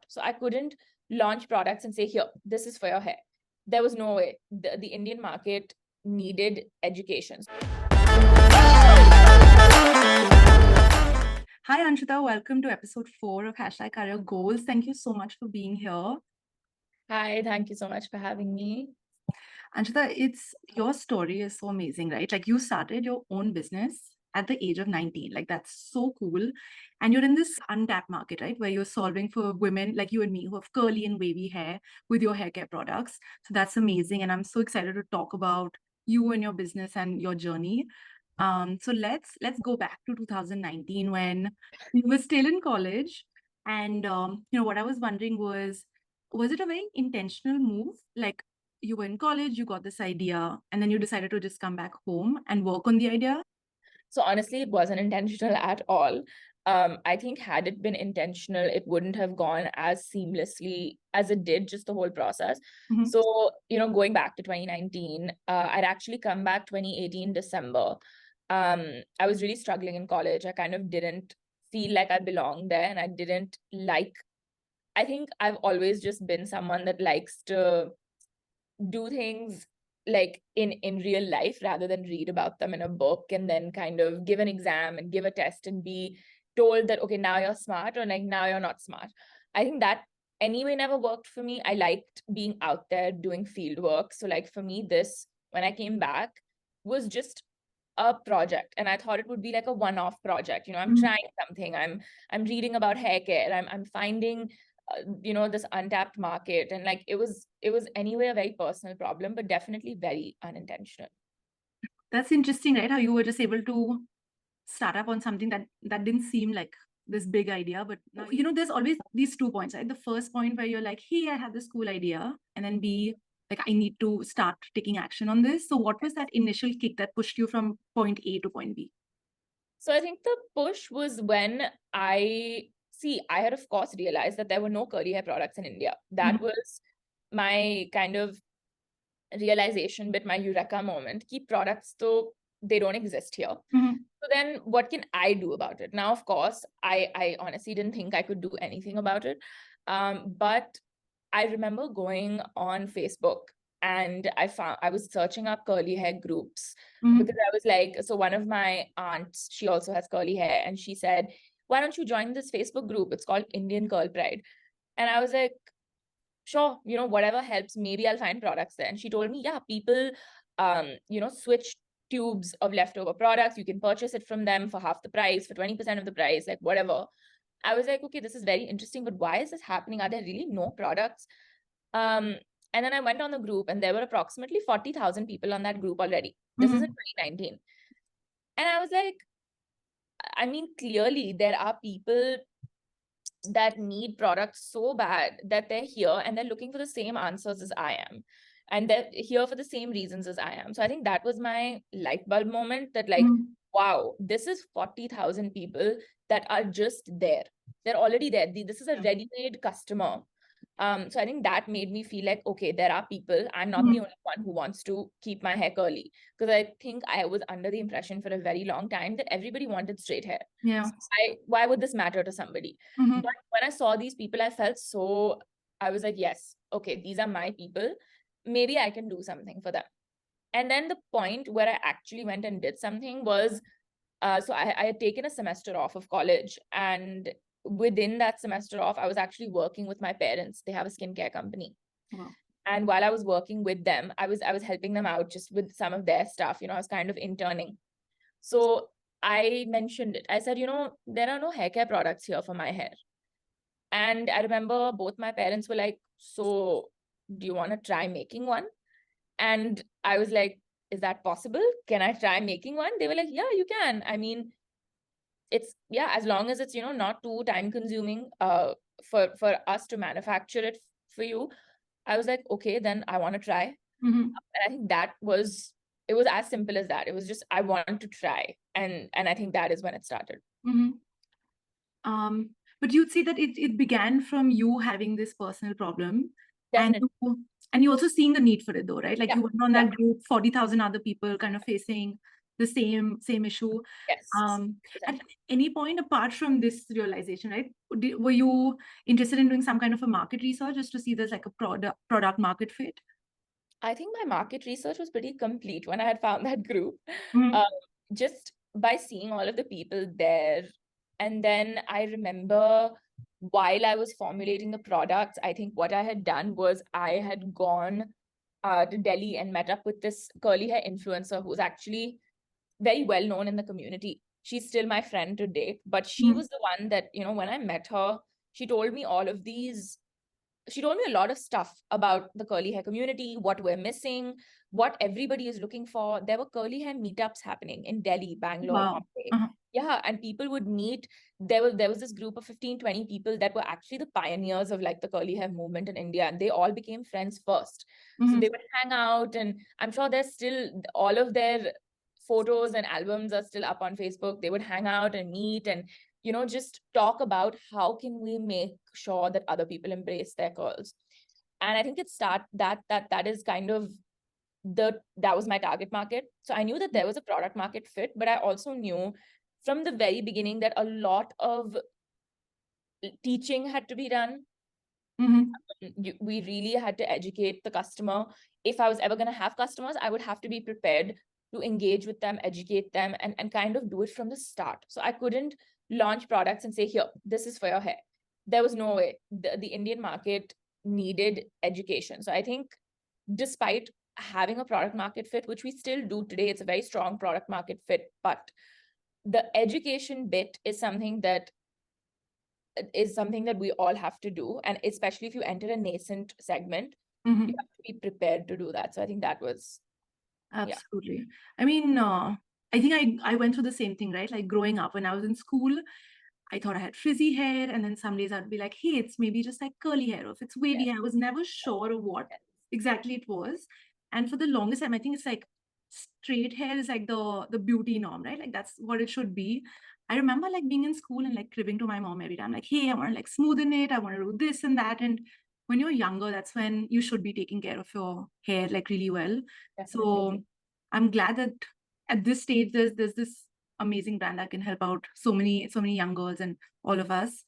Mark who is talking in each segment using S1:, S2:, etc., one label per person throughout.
S1: So I couldn't launch products and say, here, this is for your hair. There was no way. The Indian market needed education.
S2: Hi, Anshita. Welcome to episode 4 of #Career Goals. Thank you so much for being here.
S1: Hi, thank you so much for having me.
S2: Anshita, your story is so amazing, right? Like you started your own business at the age of 19. Like that's so cool. And you're in this untapped market, right? Where you're solving for women like you and me who have curly and wavy hair with your hair care products. So that's amazing. And I'm so excited to talk about you and your business and your journey. So let's go back to 2019 when you were still in college. And what I was wondering was it a very intentional move? Like you were in college, you got this idea, and then you decided to just come back home and work on the idea?
S1: So honestly, it wasn't intentional at all. I think had it been intentional, it wouldn't have gone as seamlessly as it did, just the whole process.
S2: Mhm.
S1: So, going back to 2019, I'd actually come back 2018 December. I was really struggling in college. I kind of didn't feel like I belonged there, and I think I've always just been someone that likes to do things like in real life rather than read about them in a book and then kind of give an exam and give a test and be told that, okay, now you're smart, or like now you're not smart. I think that anyway never worked for me. I liked being out there doing field work. So like for me, this, when I came back, was just a project, and I thought it would be like a one-off project. I'm
S2: Mhm.
S1: trying something. I'm reading about hair care. I'm finding this untapped market, and like it was anyway a very personal problem, but definitely very unintentional.
S2: That's interesting, right? How you were just able to start up on something that didn't seem like this big idea, but now there's always these 2 points, right? The first point where you're like, hey, I have this cool idea, and then B, like I need to start taking action on this. So what was that initial kick that pushed you from point A to point B?
S1: So I think the push was when I had of course realized that there were no curly hair products in India.
S2: Mhm.
S1: That was my kind of realization bit, my eureka moment. Keep products, so they don't exist here.
S2: Mhm.
S1: So then what can I do about it? Now, of course, I honestly didn't think I could do anything about it. But I remember going on Facebook, and I was searching up curly hair groups,
S2: Mhm.
S1: because I was like, so one of my aunts, she also has curly hair, and she said, why don't you join this Facebook group? It's called Indian Curl Pride. And I was like, sure, whatever helps, maybe I'll find products there. And she told me, yeah, people switch tubes of leftover products. You can purchase it from them for half the price, for 20% of the price, like whatever. I was like, okay, this is very interesting, but why is this happening? Are there really no products? um and then I went on the group, and there were approximately 40,000 people on that group already. This is in
S2: Mhm.
S1: 2019. And I was like, I mean, clearly there are people that need products so bad that they're here and they're looking for the same answers as I am. And they're here for the same reasons as I am. So I think that was my light bulb moment, that like,
S2: Mhm.
S1: wow, this is 40,000 people that are just there. They're already there. This is a
S2: Yeah.
S1: ready-made customer. So I think that made me feel like, okay, there are people. I'm not the
S2: Mhm.
S1: only one who wants to keep my hair curly. Because I think I was under the impression for a very long time that everybody wanted straight hair.
S2: Yeah.
S1: So why would this matter to somebody?
S2: Mhm.
S1: But when I saw these people, I was like, yes, okay, these are my people. Maybe I can do something for them. And then the point where I actually went and did something was, so I had taken a semester off of college, and within that semester off, I was actually working with my parents. They have a skincare company.
S2: Wow.
S1: And while I was working with them, I was helping them out just with some of their stuff. I was kind of interning. So I mentioned it. I said, there are no hair care products here for my hair. And I remember both my parents were like, so do you want to try making one? And I was like, is that possible? Can I try making one? They were like, yeah, you can. I mean, it's, yeah, as long as it's, not too time consuming for us to manufacture it for you. I was like, okay, then I want to try.
S2: Mhm.
S1: And I think it was as simple as that. It was just, I want to try. And I think that is when it started.
S2: Mhm. But you'd say that it began from you having this personal problem, and
S1: Definitely.
S2: you also seeing the need for it though, right? Like
S1: Yeah.
S2: you went on
S1: Yeah.
S2: that group, 40,000 other people kind of facing. the same issue.
S1: Yes.
S2: At any point apart from this realization, right? Were you interested in doing some kind of a market research just to see there's like a product market fit?
S1: I think my market research was pretty complete when I had found that group.
S2: Mhm.
S1: Just by seeing all of the people there. And then I remember while I was formulating the products, I think what I had done was I had gone to Delhi and met up with this curly hair influencer who's actually very well known in the community. She's still my friend to date, but she
S2: Mhm.
S1: was the one that, when I met her, she told me all of these she told me a lot of stuff about the curly hair community, what we're missing, what everybody is looking for. There were curly hair meetups happening in Delhi, Bangalore,
S2: Wow.
S1: Bombay.
S2: Uh-huh.
S1: Yeah, and people would meet. There was this group of 15, 20 people that were actually the pioneers of like the curly hair movement in India, and they all became friends first. So
S2: Mhm.
S1: they would hang out, and I'm sure there's still all of their photos and albums are still up on Facebook. They would hang out and meet and just talk about how can we make sure that other people embrace their curls. And I think it start that is kind of that was my target market. So I knew that there was a product market fit, but I also knew from the very beginning that a lot of teaching had to be done.
S2: Mhm.
S1: We really had to educate the customer. If I was ever going to have customers, I would have to be prepared to engage with them, educate them, and kind of do it from the start. So I couldn't launch products and say, here, this is for your hair. There was no way. The Indian market needed education. So I think despite having a product market fit, which we still do today, it's a very strong product market fit, but the education bit is something that we all have to do. And especially if you enter a nascent segment, you
S2: Mhm.
S1: have to be prepared to do that. So I think that was, yeah.
S2: Absolutely. I mean, I think I went through the same thing, right? Like growing up when I was in school, I thought I had frizzy hair, and then some days I'd be like, hey, it's maybe just like curly hair, or if it's wavy
S1: Yes,
S2: hair. I was never sure of what
S1: yes,
S2: exactly it was. And for the longest time, I think it's like straight hair is like the beauty norm, right? Like that's what it should be. I remember like being in school and like cribbing to my mom every time, like, hey, I want to like smoothen it, I want to do this and that. And when you're younger, that's when you should be taking care of your hair like really well.
S1: definitely.
S2: So I'm glad that at this stage there's this amazing brand that can help out so many young girls and all of us.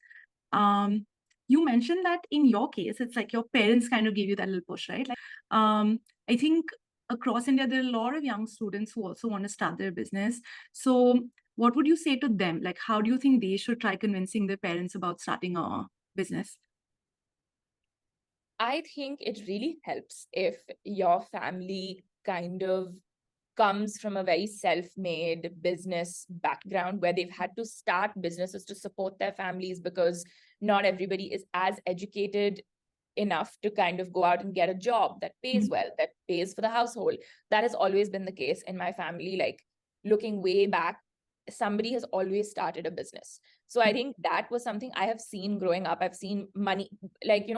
S2: Um, you mentioned that in your case, it's like your parents kind of gave you that little push, right? Like, I think across India there are a lot of young students who also want to start their business. So, what would you say to them? Like, how do you think they should try convincing their parents about starting a business?
S1: I think it really helps if your family kind of comes from a very self-made business background where they've had to start businesses to support their families because not everybody is as educated enough to kind of go out and get a job that pays
S2: Mhm.
S1: well, that pays for the household. That has always been the case in my family. Like looking way back, somebody has always started a business. So I think that was something I have seen growing up. I've seen money, like,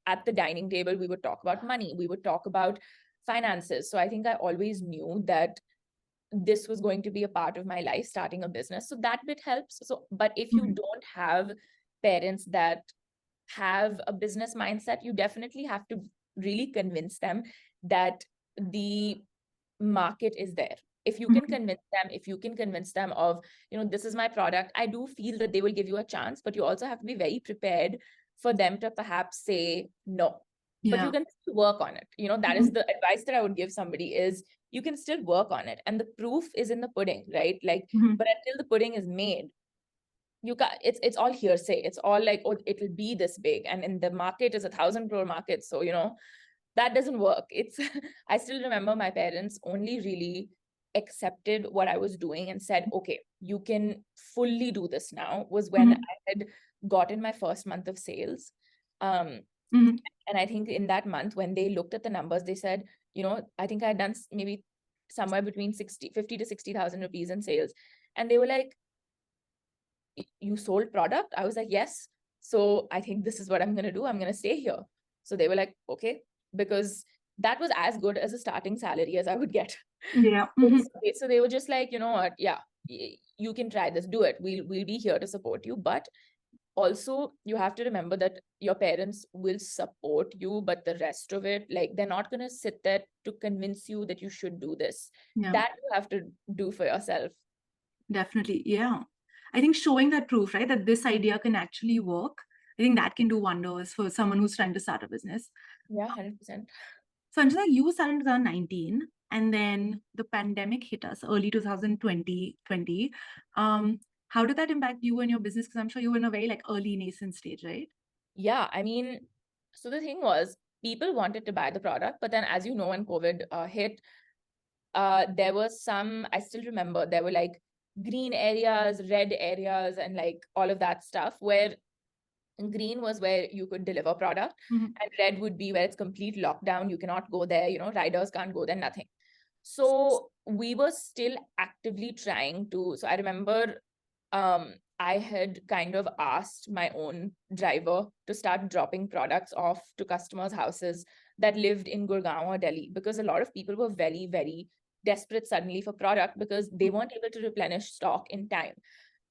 S1: at the dining table, we would talk about money, we would talk about finances. So I think I always knew that this was going to be a part of my life, starting a business. So that bit helps. So, but if you
S2: Mhm.
S1: don't have parents that have a business mindset, you definitely have to really convince them that the market is there. If you can
S2: Mhm.
S1: convince them, if you can convince them of, this is my product, I do feel that they will give you a chance, but you also have to be very prepared for them to perhaps say no. But you
S2: Yeah.
S1: can still work on it. That is
S2: Mhm.
S1: the advice that I would give somebody is you can still work on it. And the proof is in the pudding, right? Like,
S2: Mhm.
S1: but until the pudding is made, you got it's all hearsay. It's all like, oh, it'll be this big. And in the market is 1,000 crore market. So, that doesn't work. It's I still remember my parents only really accepted what I was doing and said, okay, you can fully do this now, was when
S2: Mhm.
S1: I had gotten my first month of sales. Um,
S2: Mhm.
S1: and I think in that month, when they looked at the numbers, they said, I think I had done maybe somewhere between 50 to 60,000 rupees in sales. And they were like, you sold product? I was like, yes. So I think this is what I'm going to do. I'm going to stay here. So they were like, okay, because that was as good as a starting salary as I would get.
S2: Yeah. Mhm.
S1: So they were just like, you know what? Yeah, you can try this, do it. We'll be here to support you. But also you have to remember that your parents will support you, but the rest of it, like, they're not going to sit there to convince you that you should do this.
S2: Yeah,
S1: That you have to do for yourself.
S2: definitely. Yeah. I think showing that proof, right, that this idea can actually work, I think that can do wonders for someone who's trying to start a business.
S1: Yeah, 100%.
S2: So, Anjana, you started in 2019, and then the pandemic hit us early 2020. How did that impact you and your business? Because I'm sure you were in a very like early nascent stage, right?
S1: Yeah, I mean, so the thing was, people wanted to buy the product, but then, as you know, when COVID hit, there was some, I still remember, there were like green areas, red areas, and like all of that stuff, where green was where you could deliver product,
S2: Mhm.
S1: and red would be where it's complete lockdown. You cannot go there, riders can't go there, nothing. So we were still actively trying to. So I remember I had kind of asked my own driver to start dropping products off to customers' houses that lived in Gurgaon or Delhi, because a lot of people were very, very desperate suddenly for product because they weren't able to replenish stock in time.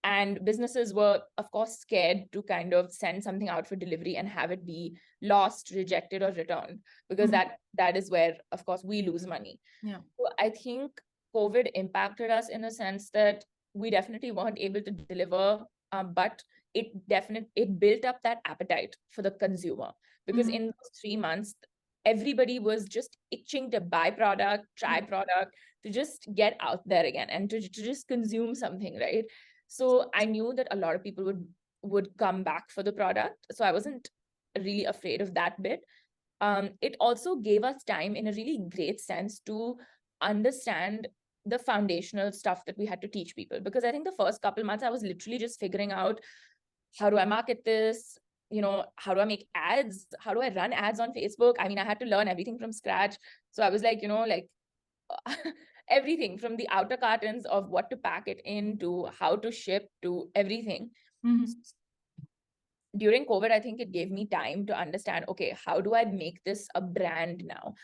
S1: And businesses were, of course, scared to kind of send something out for delivery and have it be lost, rejected, or returned, because
S2: Mhm.
S1: that is where, of course, we lose money.
S2: Yeah.
S1: So I think COVID impacted us in a sense that we definitely weren't able to deliver, but it built up that appetite for the consumer, because
S2: Mhm.
S1: in those 3 months, everybody was just itching to buy product, try product, to just get out there again and to just consume something, right? So I knew that a lot of people would come back for the product. So I wasn't really afraid of that bit. It also gave us time in a really great sense to understand the foundational stuff that we had to teach people. Because I think the first couple months, I was literally just figuring out, how do I market this? How do I make ads? How do I run ads on Facebook? I mean, I had to learn everything from scratch. So I was like, everything from the outer cartons of what to pack it in to how to ship to everything.
S2: Mhm.
S1: During COVID, I think it gave me time to understand, okay, how do I make this a brand now?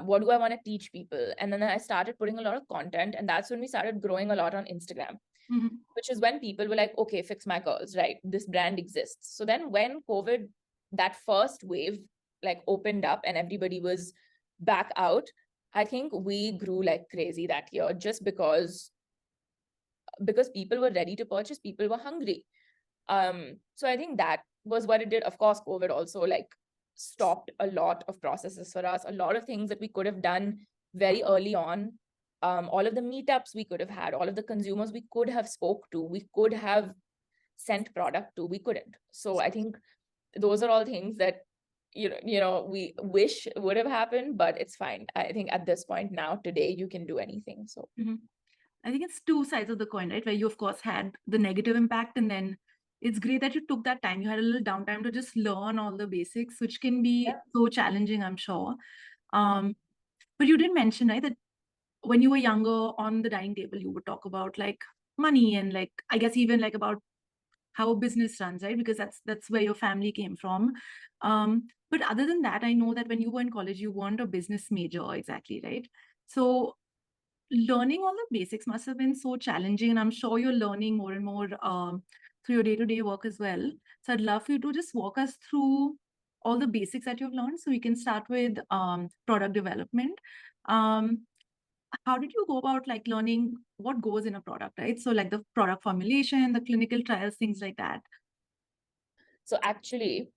S1: What do I want to teach people? And then I started putting a lot of content, and that's when we started growing a lot on Instagram,
S2: Mhm.
S1: which is when people were like, okay, fix my curls, right? This brand exists. So then when COVID, that first wave, like, opened up and everybody was back out, I think we grew like crazy that year, just because people were ready to purchase, people were hungry. So I think that was what it did. Of course, COVID also like stopped a lot of processes for us, a lot of things that we could have done very early on. All of the meetups we could have had, all of the consumers we could have spoke to, we could have sent product to, we couldn't. So I think those are all things that we wish would have happened, but it's fine. I think at this point now, today, you can do anything. So
S2: Mhm. I think it's two sides of the coin, right? Where you, of course, had the negative impact, and then it's great that you took that time. You had a little downtime to just learn all the basics, which can be
S1: yeah.
S2: so challenging, I'm sure. Um, but you did mention, right, that when you were younger on the dining table, you would talk about like money and like, I guess, even like about how a business runs, right? Because that's where your family came from. But other than that, I know that when you were in college, you weren't a business major exactly, right? So learning all the basics must have been so challenging, and I'm sure you're learning more and more through your day-to-day work as well. So I'd love for you to just walk us through all the basics that you've learned. So we can start with product development. Um, how did you go about like learning what goes in a product, right? So like the product formulation, the clinical trials, things like that.
S1: So actually,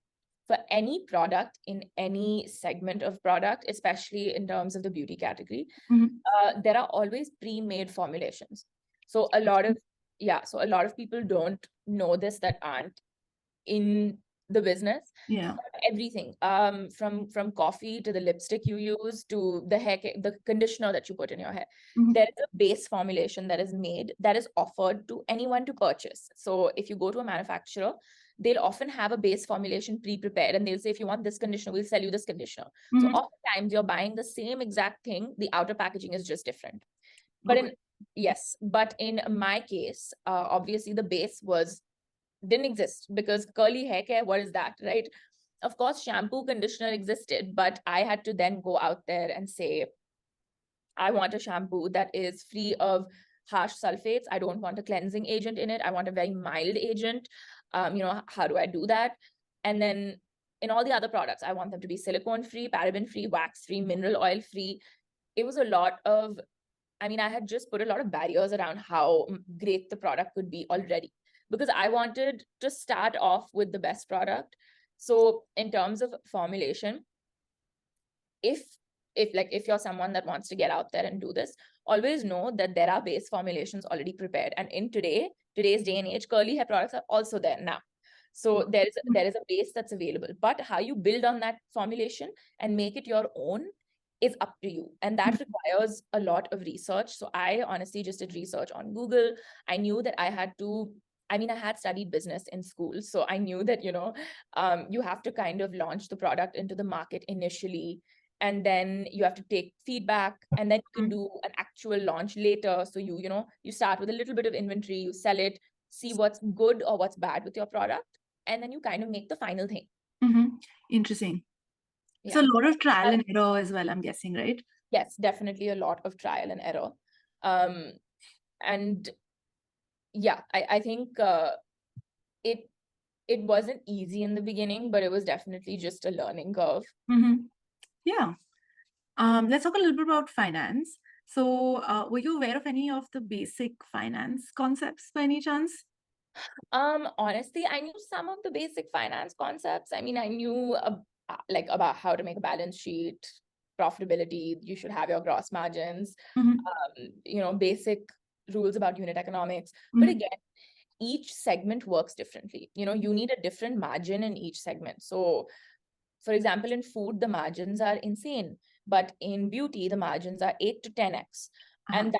S1: for any product in any segment of product, especially in terms of the beauty category,
S2: Mhm.
S1: there are always pre-made formulations. So a lot of so a lot of people don't know this, that aren't in the business.
S2: Yeah.
S1: Everything, from coffee to the lipstick you use to the conditioner that you put in your hair,
S2: Mhm.
S1: there is a base formulation that is made, that is offered to anyone to purchase. So if you go to a manufacturer, they'll often have a base formulation pre-prepared, and they'll say, if you want this conditioner, we'll sell you this conditioner. So
S2: Mhm.
S1: oftentimes you're buying the same exact thing, the outer packaging is just different. But
S2: Okay.
S1: in Yes, but in my case, obviously the base didn't exist, because curly hair care, what is that, right? Of course, shampoo, conditioner existed, but I had to then go out there and say, I want a shampoo that is free of harsh sulfates. I don't want a cleansing agent in it. I want a very mild agent. How do I do that? And then in all the other products, I want them to be silicone free, paraben free, wax free, mineral oil free. It was a lot of, I had just put a lot of barriers around how great the product could be already, because I wanted to start off with the best product. So in terms of formulation, if you're someone that wants to get out there and do this, always know that there are base formulations already prepared. And in today's day and age, curly hair products are also there now. So there is a base that's available, but how you build on that formulation and make it your own is up to you. And that requires a lot of research. So I honestly just did research on Google. I knew that I had to, I had studied business in school. So I knew that, you have to kind of launch the product into the market initially. And then you have to take feedback, and then you can do an actual launch later. So you start with a little bit of inventory, you sell it, see what's good or what's bad with your product, and then you kind of make the final thing.
S2: Interesting.
S1: Yeah.
S2: So a lot of trial and error as well, I'm guessing, right?
S1: Yes, definitely a lot of trial and error. And yeah, I think it wasn't easy in the beginning, but it was definitely just a learning curve.
S2: Yeah. Let's talk a little bit about finance. So were you aware of any of the basic finance concepts by any chance?
S1: Honestly, I knew some of the basic finance concepts. I knew about how to make a balance sheet, profitability, you should have your gross margins, basic rules about unit economics. But again, each segment works differently. You need a different margin in each segment. So for example, in food, the margins are insane, but in beauty, the margins are 8 to 10x. And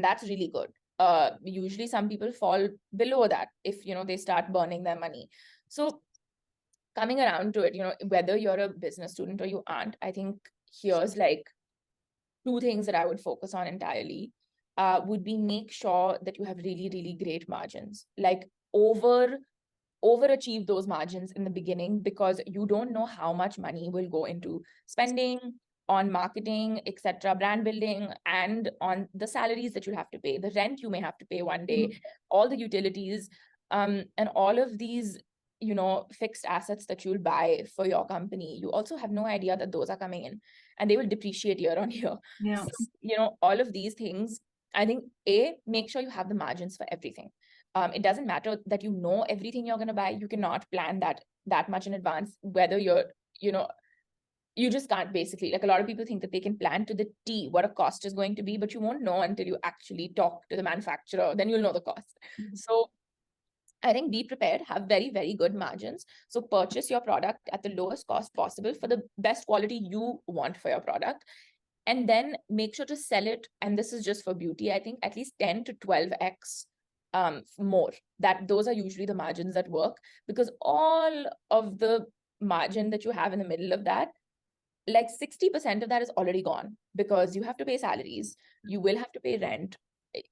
S1: that's really good. Usually some people fall below that if they start burning their money. So coming around to it, whether you're a business student or you aren't, I think here's like two things that I would focus on entirely. Would be make sure that you have really, really great margins. Like overachieve those margins in the beginning, because you don't know how much money will go into spending on marketing, etc., brand building, and on the salaries that you'll have to pay, the rent you may have to pay one day, all the utilities, and all of these fixed assets that you'll buy for your company. You also have no idea that those are coming in, and they will depreciate year on year.
S2: Yeah.
S1: So, all of these things, I think make sure you have the margins for everything. It doesn't matter that everything you're going to buy. You cannot plan that much in advance, whether you just can't. Basically, like, a lot of people think that they can plan to the T what a cost is going to be, but you won't know until you actually talk to the manufacturer. Then you'll know the cost. So I think be prepared, have very, very good margins. So purchase your product at the lowest cost possible for the best quality you want for your product. And then make sure to sell it. And this is just for beauty, I think at least 10 to 12x more. Those are usually the margins that work, because all of the margin that you have in the middle of that, like 60% of that is already gone, because you have to pay salaries, you will have to pay rent.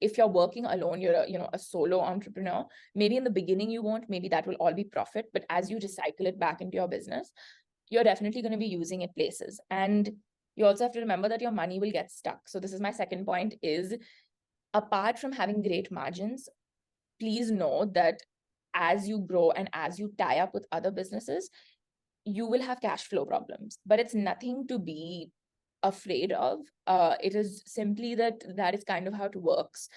S1: If you're working alone, you're a solo entrepreneur, maybe in the beginning you won't, maybe that will all be profit, but as you recycle it back into your business, you're definitely going to be using it places. And you also have to remember that your money will get stuck. So this is my second point, is apart from having great margins, please know that as you grow and as you tie up with other businesses, you will have cash flow problems, but it's nothing to be afraid of. It is simply that is kind of how it works.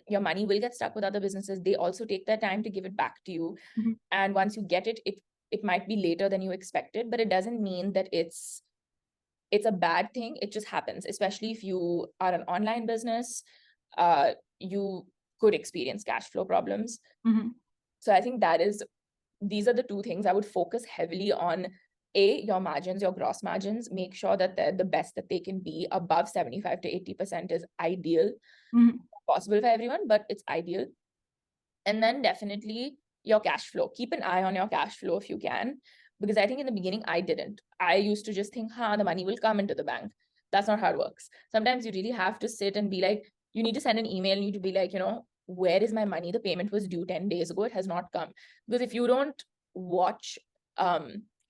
S1: Your money will get stuck with other businesses. They also take their time to give it back to you. And once you get it, it might be later than you expected, but it doesn't mean that it's a bad thing. It just happens, especially if you are an online business. You could experience cash flow problems. So I think these are the two things I would focus heavily on. Your margins, your gross margins, make sure that they're the best that they can be. Above 75 to 80% is ideal. Possible for everyone, but it's ideal. And then definitely your cash flow. Keep an eye on your cash flow if you can, because I think in the beginning I didn't. I used to just think, the money will come into the bank. That's not how it works. Sometimes you really have to sit and be like, you need to send an email, you need to be like, where is my money? The payment was due 10 days ago. It has not come. Because if you don't watch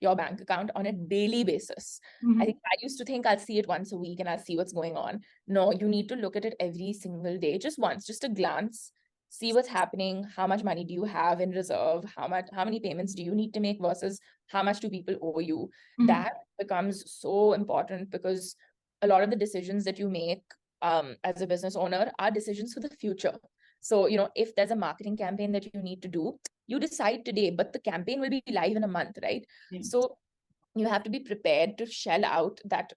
S1: your bank account on a daily basis, I think I used to think I'll see it once a week and I'll see what's going on. No, you need to look at it every single day, just once, just a glance, see what's happening, how much money do you have in reserve, how many payments do you need to make versus how much do people owe you. That becomes so important, because a lot of the decisions that you make as a business owner are decisions for the future. So, if there's a marketing campaign that you need to do, you decide today, but the campaign will be live in a month, right?
S2: Yeah.
S1: So you have to be prepared to shell out that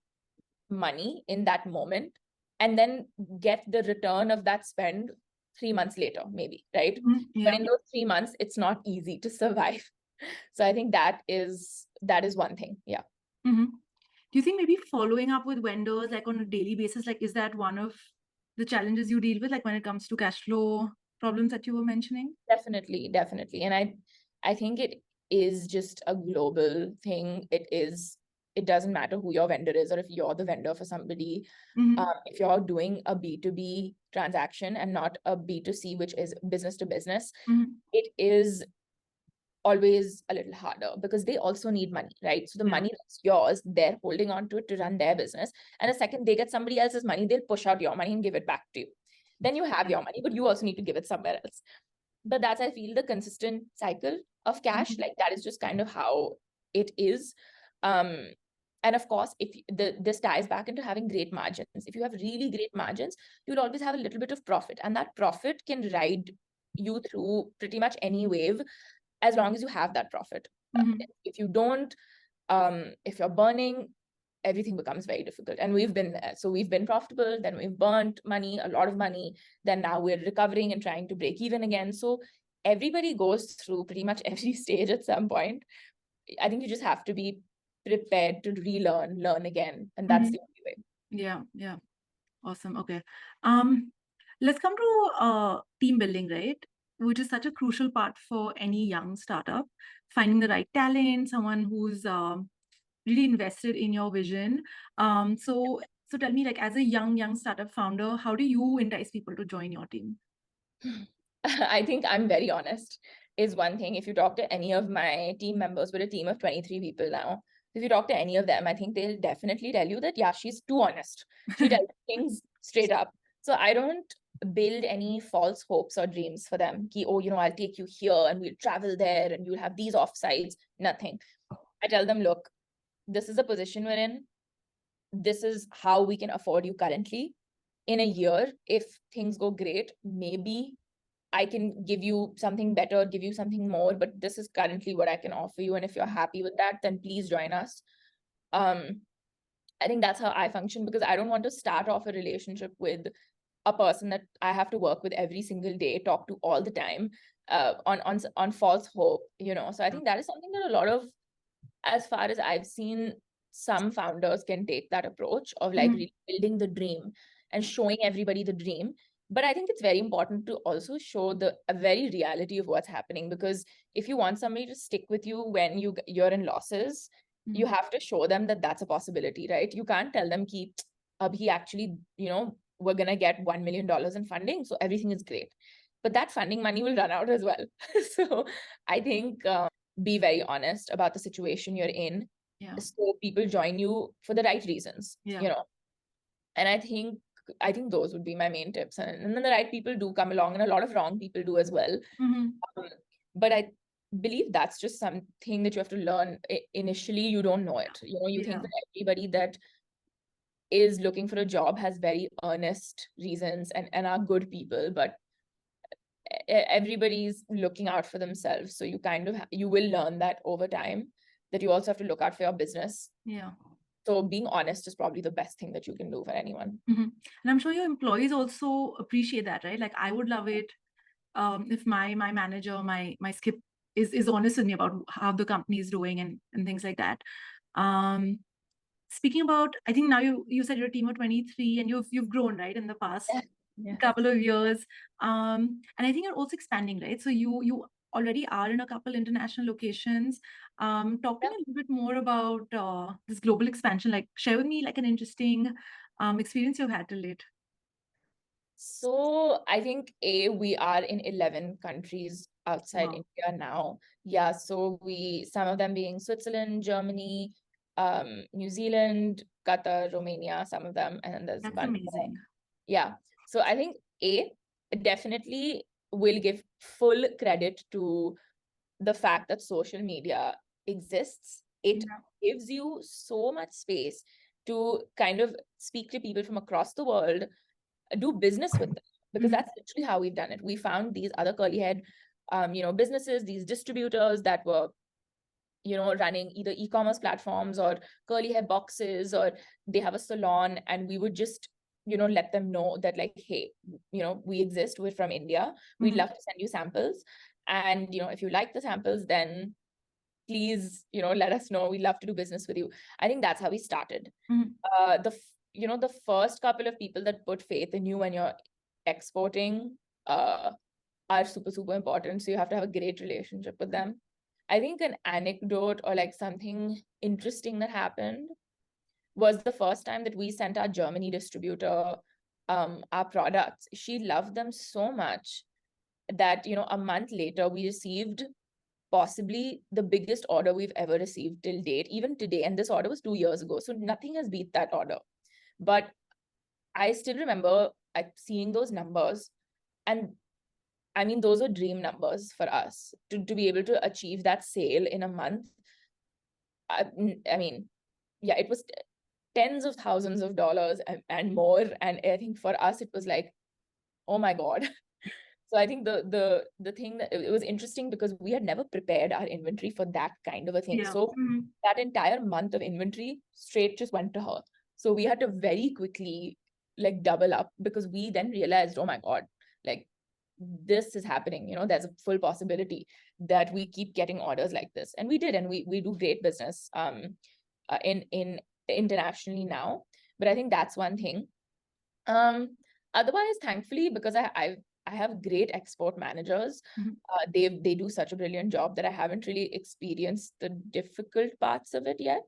S1: money in that moment and then get the return of that spend 3 months later, maybe, right?
S2: Yeah.
S1: But in those 3 months, it's not easy to survive. So I think that is one thing. Yeah.
S2: Do you think maybe following up with vendors like on a daily basis, like is that one of the challenges you deal with, like when it comes to cash flow problems that you were mentioning?
S1: Definitely. And I think it is just a global thing. It doesn't matter who your vendor is or if you're the vendor for somebody. If you're doing a B2B transaction and not a B2C, which is business to business, it is always a little harder because they also need money, right? So the money that's yours, they're holding on to it to run their business. And the second they get somebody else's money, they'll push out your money and give it back to you. Then you have your money, but you also need to give it somewhere else. But that's, I feel, the consistent cycle of cash. Like that is just kind of how it is. And of course, if this ties back into having great margins. If you have really great margins, you'll always have a little bit of profit, and that profit can ride you through pretty much any wave as long as you have that profit. If you don't, if you're burning, everything becomes very difficult. And we've been there. So we've been profitable, then we've burnt money, a lot of money, then now we're recovering and trying to break even again. So everybody goes through pretty much every stage at some point. I think you just have to be prepared to relearn, learn again. And that's the only way.
S2: Yeah. Awesome. Okay. Let's come to team building, right? Which is such a crucial part for any young startup. Finding the right talent, someone who's really invested in your vision. So tell me, like, as a young startup founder, how do you entice people to join your team?
S1: I think I'm very honest is one thing. If you talk to any of my team members, we're a team of 23 people now. If you talk to any of them, I think they'll definitely tell you that, yeah, she's too honest. She tells things straight up. So I don't build any false hopes or dreams for them. Ki, oh, I'll take you here and we'll travel there and you'll have these offsites. Nothing. I tell them, look, this is the position we're in. This is how we can afford you currently. In a year, if things go great, maybe I can give you something better, give you something more, but this is currently what I can offer you. And if you're happy with that, then please join us. I think that's how I function, because I don't want to start off a relationship with a person that I have to work with every single day, talk to all the time, on false hope, So I think that is something that a lot of, as far as I've seen, some founders can take that approach of like rebuilding the dream and showing everybody the dream. But I think it's very important to also show the very reality of what's happening, because if you want somebody to stick with you when you're in losses, you have to show them that that's a possibility, right? You can't tell them he actually, we're gonna get $1 million in funding, so everything is great. But that funding money will run out as well. So I think be very honest about the situation you're in, so people join you for the right reasons, And I think those would be my main tips. And then the right people do come along, and a lot of wrong people do as well. But I believe that's just something that you have to learn. Initially, you don't know it. You think that everybody that is looking for a job has very earnest reasons and are good people, but everybody's looking out for themselves. So you kind of you will learn that over time, that you also have to look out for your business. So being honest is probably the best thing that you can do for anyone.
S2: And I'm sure your employees also appreciate that, right? Like I would love it if my manager, my skip is honest with me about how the company is doing and things like that. Speaking about, I think now you said you're a team of 23 and you've grown, right, in the past couple of years. And I think you're also expanding, right? So you already are in a couple international locations. Talk to me a little bit more about this global expansion. Like share with me like an interesting experience you've had till date.
S1: So I think we are in 11 countries outside India now. Yeah, so some of them being Switzerland, Germany, New Zealand, Qatar, Romania, some of them, and then there's
S2: That's
S1: one
S2: amazing.
S1: more. Yeah. So I think definitely will give full credit to the fact that social media exists. It gives you so much space to kind of speak to people from across the world, do business with them, because that's literally how we've done it. We found these other curly haired, businesses, these distributors that were, running either e-commerce platforms or curly hair boxes, or they have a salon, and we would just, let them know that, like, hey, we exist, we're from India, we'd love to send you samples. And, if you like the samples, then please, let us know. We'd love to do business with you. I think that's how we started. The first couple of people that put faith in you when you're exporting are super, super important. So you have to have a great relationship with them. I think an anecdote or like something interesting that happened was the first time that we sent our Germany distributor our products. She loved them so much that, a month later, we received possibly the biggest order we've ever received till date, even today. And this order was 2 years ago. So nothing has beat that order. But I still remember seeing those numbers. And I mean, those are dream numbers for us to be able to achieve that sale in a month. I mean, yeah, it was tens of thousands of dollars and more. And I think for us, it was like, oh my God. So I think the thing that it was interesting because we had never prepared our inventory for that kind of a thing. So that entire month of inventory straight just went to her. So we had to very quickly like double up, because we then realized, oh my God, like this is happening. There's a full possibility that we keep getting orders like this. And we did, and we do great business in internationally now. But I think that's one thing. Otherwise, thankfully, because I have great export managers. They do such a brilliant job that I haven't really experienced the difficult parts of it yet.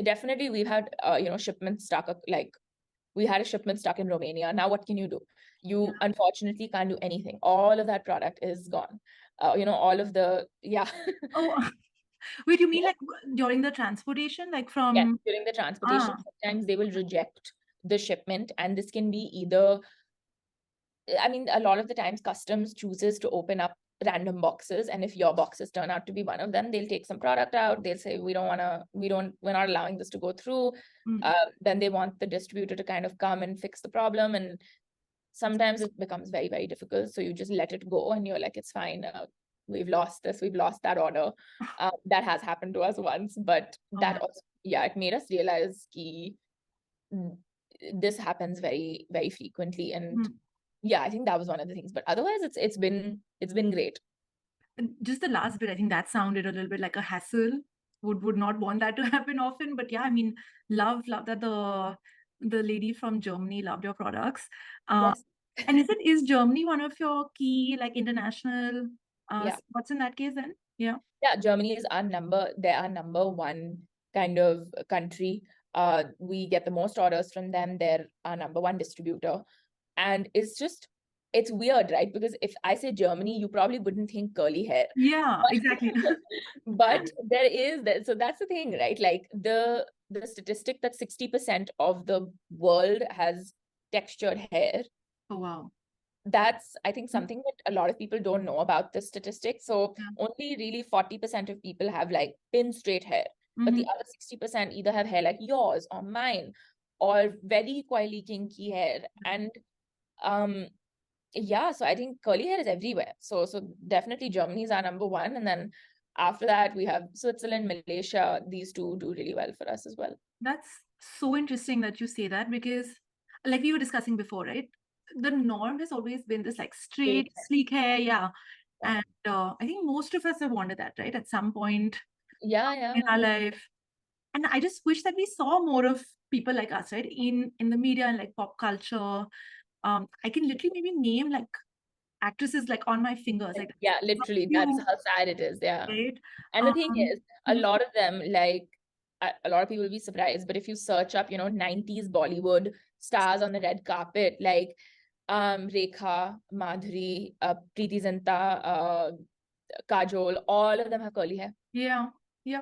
S1: Definitely, we've had shipments stuck. Like we had a shipment stuck in Romania. Now, what can you do? You unfortunately can't do anything. All of that product is gone. All of the
S2: Oh, wait, you mean like during the transportation, like from?
S1: Yes, during the transportation, sometimes they will reject the shipment, and this can be either, I mean, a lot of the times customs chooses to open up random boxes, and if your boxes turn out to be one of them, they'll take some product out. They'll say, we're not allowing this to go through. Then they want the distributor to kind of come and fix the problem, and sometimes it becomes very, very difficult. So you just let it go, and you're like, it's fine. We've lost this. We've lost that order. That has happened to us once, but that also, it made us realize this happens very, very frequently, and I think that was one of the things. But otherwise, it's been great.
S2: Just the last bit, I think that sounded a little bit like a hassle. Would not want that to happen often. But yeah, I mean, love that the lady from Germany loved your products.
S1: Yes.
S2: And is Germany one of your key like international spots in that case then? Yeah.
S1: Yeah, Germany is our number one kind of country. We get the most orders from them. They're our number one distributor. And it's weird, right? Because if I say Germany, you probably wouldn't think curly hair.
S2: Yeah, exactly.
S1: But there is that. So that's the thing, right? Like the statistic that 60% of the world has textured hair.
S2: Oh, wow.
S1: That's, I think, something that a lot of people don't know about this statistic. So only really 40% of people have like pin straight hair, but the other 60% either have hair like yours or mine, or very coily kinky hair. And so I think curly hair is everywhere. So definitely Germany is our number one. And then after that, we have Switzerland, Malaysia. These two do really well for us as well.
S2: That's so interesting that you say that, because like we were discussing before, right? The norm has always been this like straight, sleek hair. Yeah. And I think most of us have wanted that, right? At some point in our life. And I just wish that we saw more of people like us, right? In the media and like pop culture. I can literally maybe name like actresses like on my fingers. Like
S1: literally, that's how sad it is. Yeah.
S2: Right?
S1: And the thing is, a lot of them, like a lot of people will be surprised, but if you search up, 90s Bollywood stars on the red carpet, like Rekha, Madhuri, Preeti Zinta, Kajol, all of them have curly hair.
S2: Yeah.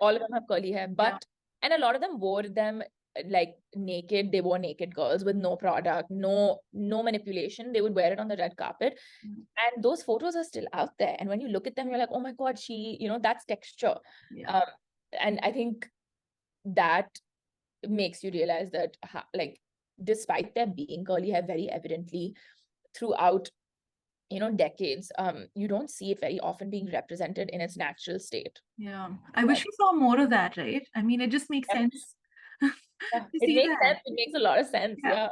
S1: All of them have curly hair, but and a lot of them wore them like naked, they wore naked girls with no product, no manipulation. They would wear it on the red carpet. And those photos are still out there. And when you look at them, you're like, oh my God, that's texture.
S2: Yeah.
S1: And I think that makes you realize that like, despite there being curly hair very evidently throughout decades, you don't see it very often being represented in its natural state.
S2: Yeah. I wish we saw more of that, right? I mean, it just makes
S1: Yep.
S2: sense
S1: Yeah,
S2: to
S1: it
S2: see
S1: makes
S2: that.
S1: sense. It makes a lot of sense.
S2: Yeah.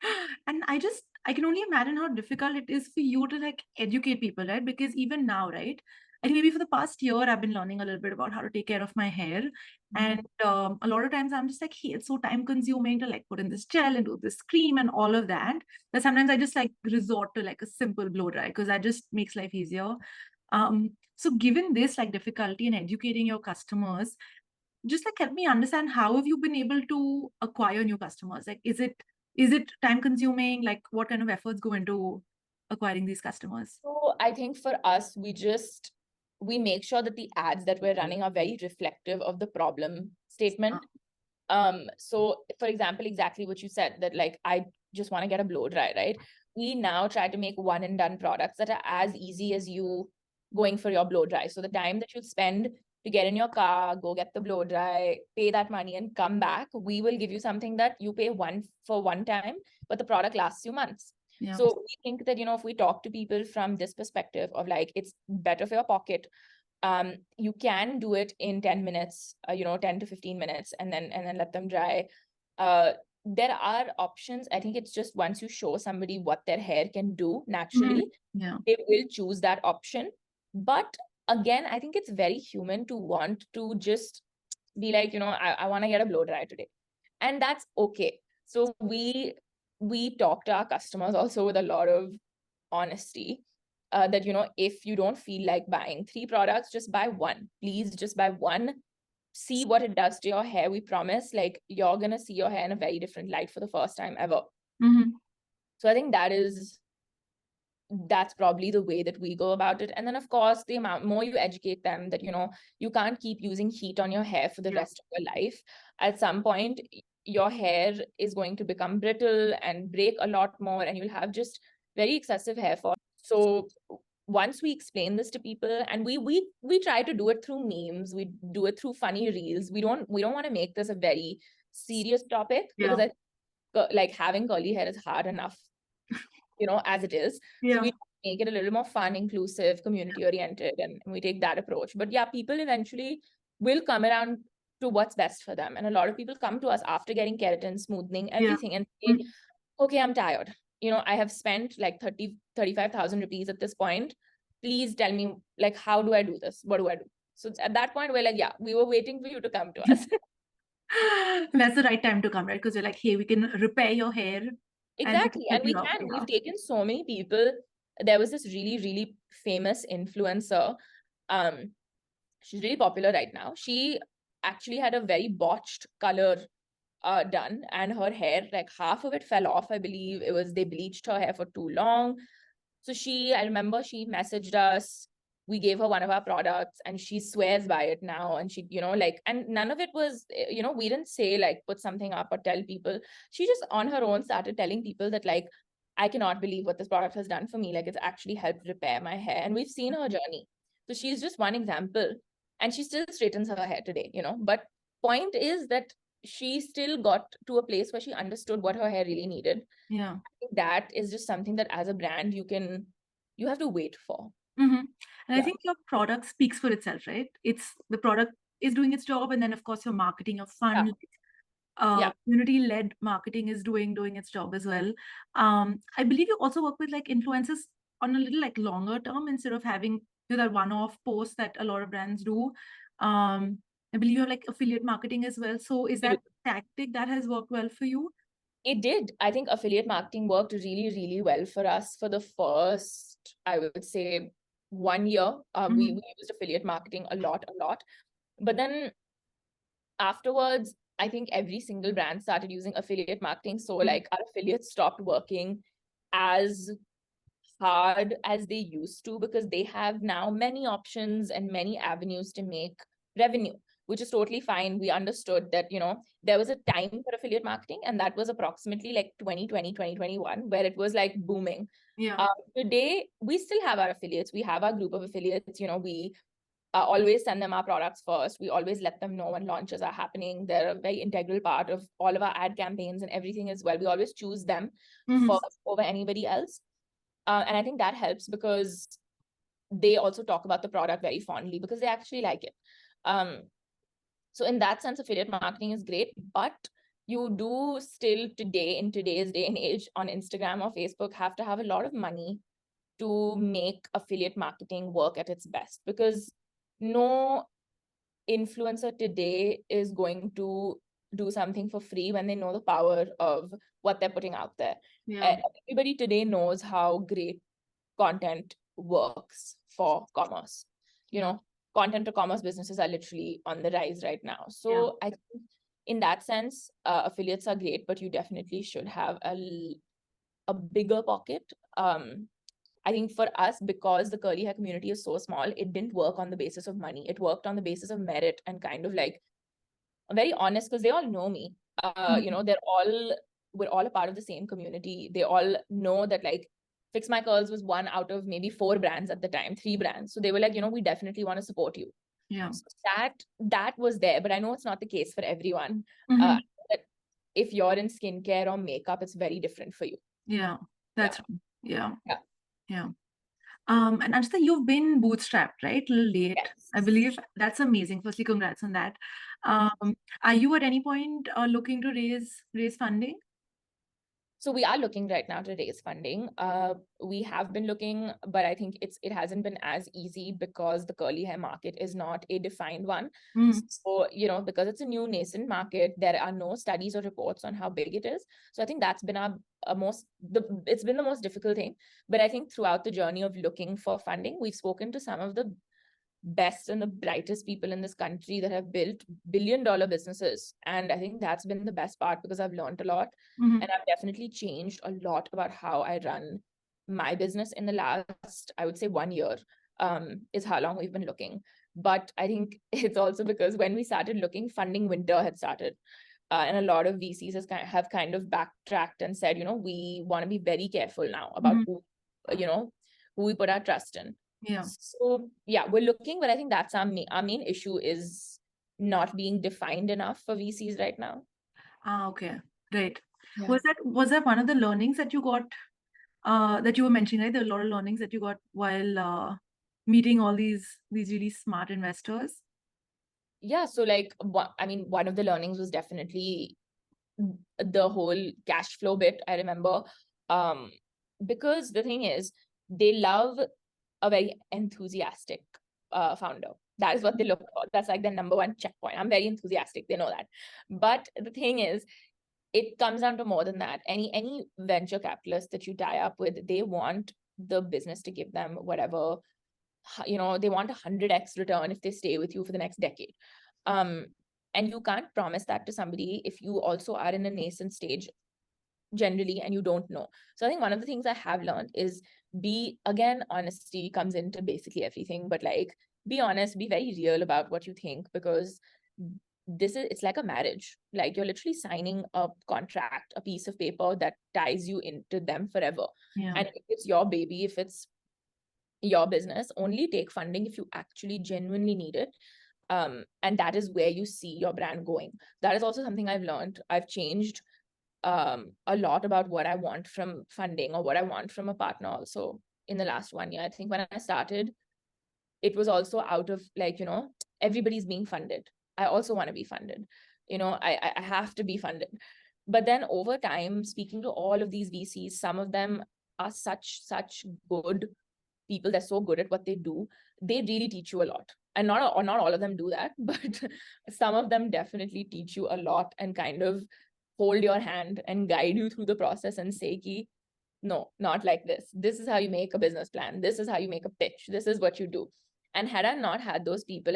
S1: Yeah.
S2: And I can only imagine how difficult it is for you to like educate people, right? Because even now, right? I think maybe for the past year, I've been learning a little bit about how to take care of my hair. And a lot of times I'm just like, hey, it's so time consuming to like put in this gel and do this cream and all of that. That sometimes I just like resort to like a simple blow dry because that just makes life easier. So given this like difficulty in educating your customers, just like help me understand, how have you been able to acquire new customers? Like, is it time consuming? Like, what kind of efforts go into acquiring these customers?
S1: So I think for us, we make sure that the ads that we're running are very reflective of the problem statement. So for example, exactly what you said, that like, I just want to get a blow dry, right? We now try to make one and done products that are as easy as you going for your blow dry. So the time that you spend to get in your car, go get the blow dry, pay that money and come back, we will give you something that you pay one time, but the product lasts you months.
S2: Yeah.
S1: So we think that, if we talk to people from this perspective of like, it's better for your pocket, you can do it in 10 minutes, 10 to 15 minutes, and then let them dry. There are options. I think it's just once you show somebody what their hair can do naturally,
S2: Yeah.
S1: they will choose that option. But again, I think it's very human to want to just be like, I want to get a blow dry today. And that's okay. So we talk to our customers also with a lot of honesty, that if you don't feel like buying 3 products, just buy one. Please just buy one. See what it does to your hair. We promise, like, you're gonna see your hair in a very different light for the first time ever. So I think that's probably the way that we go about it. And then of course, the amount more you educate them that you can't keep using heat on your hair for the rest of your life. At some point, your hair is going to become brittle and break a lot more, and you'll have just very excessive hair fall. So once we explain this to people, and we try to do it through memes, we do it through funny reels. We don't want to make this a very serious topic, because like, having curly hair is hard enough, as it is. So we make it a little more fun, inclusive, community oriented, and we take that approach. But yeah, people eventually will come around to what's best for them. And a lot of people come to us after getting keratin, smoothing, everything, and say, okay, I'm tired. I have spent like 35,000 rupees at this point. Please tell me, like, how do I do this? What do I do? So at that point, we're like, yeah, we were waiting for you to come to us.
S2: That's the right time to come, right? Because you're like, hey, we can repair your hair.
S1: Exactly. And we can. We've taken so many people. There was this really, really famous influencer. She's really popular right now. She actually had a very botched color done, and her hair, like, half of it fell off. I believe it was they bleached her hair for too long. So I remember she messaged us. We gave her one of our products and she swears by it now. And she, like, and none of it was, we didn't say like, put something up or tell people. She just on her own started telling people that, like, I cannot believe what this product has done for me. Like, it's actually helped repair my hair. And we've seen her journey. So she's just one example. And she still straightens her hair today, But point is that she still got to a place where she understood what her hair really needed.
S2: Yeah.
S1: I think that is just something that as a brand you have to wait for.
S2: And I think your product speaks for itself, right? It's the product is doing its job, and then of course your marketing, your fun, community-led marketing is doing its job as well. I believe you also work with like influencers on a little like longer term instead of having that one-off post that a lot of brands do. I believe you have like affiliate marketing as well. So is that tactic that has worked well for you?
S1: It did. I think affiliate marketing worked really, really well for us for the first, I would say, 1 year. We used affiliate marketing a lot. But then afterwards, I think every single brand started using affiliate marketing. So like, our affiliates stopped working as hard as they used to, because they have now many options and many avenues to make revenue. which is totally fine. We understood that, there was a time for affiliate marketing, and that was approximately like 2020, 2021, where it was like booming.
S2: Yeah.
S1: Today, we still have our affiliates. We have our group of affiliates. We always send them our products first. We always let them know when launches are happening. They're a very integral part of all of our ad campaigns and everything as well. We always choose them first over anybody else. And I think that helps because they also talk about the product very fondly because they actually like it. So in that sense, affiliate marketing is great, but you do still today, in today's day and age, on Instagram or Facebook, have to have a lot of money to make affiliate marketing work at its best, because no influencer today is going to do something for free when they know the power of what they're putting out there.
S2: Yeah.
S1: Everybody today knows how great content works for commerce. Content to commerce businesses are literally on the rise right now. So I think in that sense, affiliates are great, but you definitely should have a bigger pocket. I think for us, because the curly hair community is so small, it didn't work on the basis of money. It worked on the basis of merit and kind of like, I'm very honest, because they all know me. We're all a part of the same community. They all know that like Fix My Curls was one out of maybe 4 brands at the time, 3 brands. So they were like, we definitely want to support you.
S2: Yeah.
S1: So that was there, but I know it's not the case for everyone. That if you're in skincare or makeup, it's very different for you.
S2: Yeah. That's
S1: Yeah.
S2: And Anshita, you've been bootstrapped, right? A little late,
S1: Yes.
S2: I believe. That's amazing. Firstly, congrats on that. Are you at any point looking to raise funding?
S1: So we are looking right now to raise funding. We have been looking, but I think it hasn't been as easy because the curly hair market is not a defined one. So, because it's a new nascent market, there are no studies or reports on how big it is. So I think that's been it's been the most difficult thing. But I think throughout the journey of looking for funding, we've spoken to some of the best and the brightest people in this country that have built billion-dollar businesses. And I think that's been the best part, because I've learned a lot. And I've definitely changed a lot about how I run my business in the last, I would say, 1 year, is how long we've been looking. But I think it's also because when we started looking, funding winter had started. And a lot of VCs have kind of backtracked and said, we want to be very careful now about who we put our trust in.
S2: Yeah.
S1: So we're looking, but I think that's our main issue is not being defined enough for VCs right now.
S2: Okay. Right.
S1: Yeah.
S2: Was that one of the learnings that you got, that you were mentioning, right? There are a lot of learnings that you got while meeting all these really smart investors.
S1: Yeah. So like, one of the learnings was definitely the whole cash flow bit. I remember, because the thing is, they love a very enthusiastic founder. That is what they look for. That's like their number one checkpoint. I'm very enthusiastic. They know that. But the thing is, it comes down to more than that. Any venture capitalist that you tie up with, they want the business to give them whatever, they want 100x return if they stay with you for the next decade. And you can't promise that to somebody if you also are in a nascent stage generally and you don't know. So I think one of the things I have learned is honesty comes into basically everything, but like, be honest, be very real about what you think, because it's like a marriage. Like, you're literally signing a contract, a piece of paper that ties you into them forever.
S2: Yeah.
S1: And if it's your baby, if it's your business, only take funding if you actually genuinely need it. And that is where you see your brand going. That is also something I've learned. I've changed a lot about what I want from funding or what I want from a partner also in the last 1 year. I think when I started, it was also out of like, everybody's being funded. I also want to be funded. I have to be funded. But then over time, speaking to all of these VCs, some of them are such good people. They're so good at what they do. They really teach you a lot. And not all of them do that, but some of them definitely teach you a lot and kind of hold your hand and guide you through the process and say, Ki, no, not like this. This is how you make a business plan. This is how you make a pitch. This is what you do. And had I not had those people,